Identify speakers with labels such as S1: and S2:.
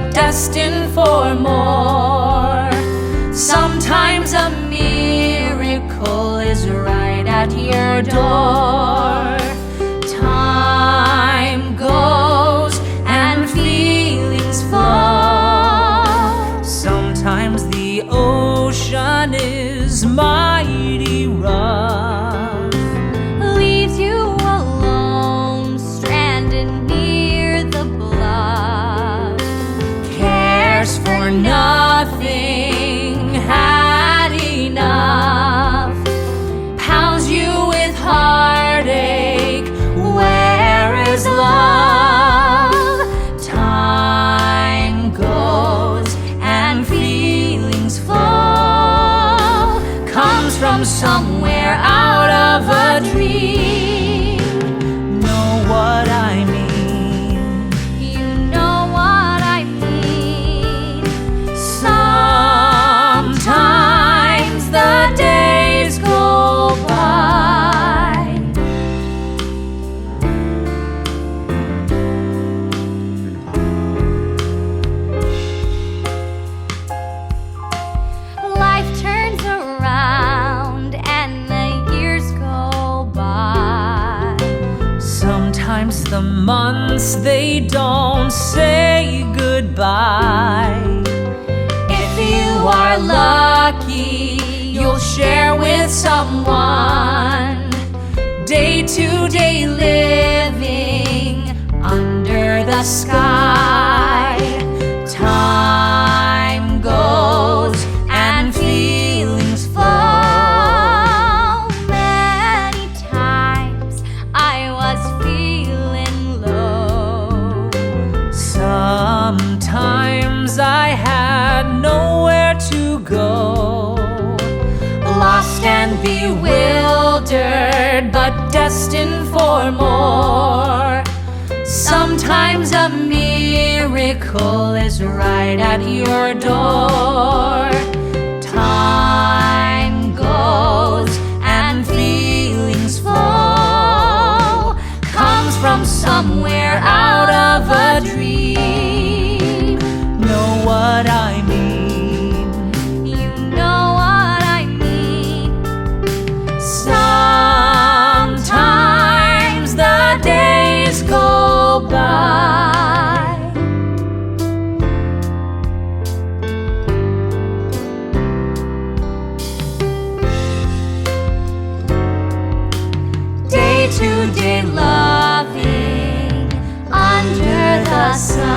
S1: but destined for more. Sometimes a miracle is right at your door. Time goes and feelings fall. Sometimes the ocean is mighty rough,
S2: leaves you alone, stranded near the bluff.
S1: Cares for nothing, had enough, pounds you with heartache. Where is love? Time goes and feelings fall. Comes from somewhere out of a dream. Know what I mean?
S2: You know what I mean.
S1: Sometimes the days go by.
S2: Life turns around and the years go by.
S1: Sometimes the months, they don't say goodbye. If you are lucky, you'll share with someone. Day-to-day living under the sky. Time goes and feelings fall.
S2: Many times I was feeling low.
S1: Sometimes I had nowhere to go. Lost and bewildered, but destined for more. Sometimes a miracle is right at your door. Time goes and feelings fall. Comes from somewhere out of a dream. Know what I mean?
S2: You know what I mean.
S1: Sometimes the days go by. Day-to-day loving under the sun.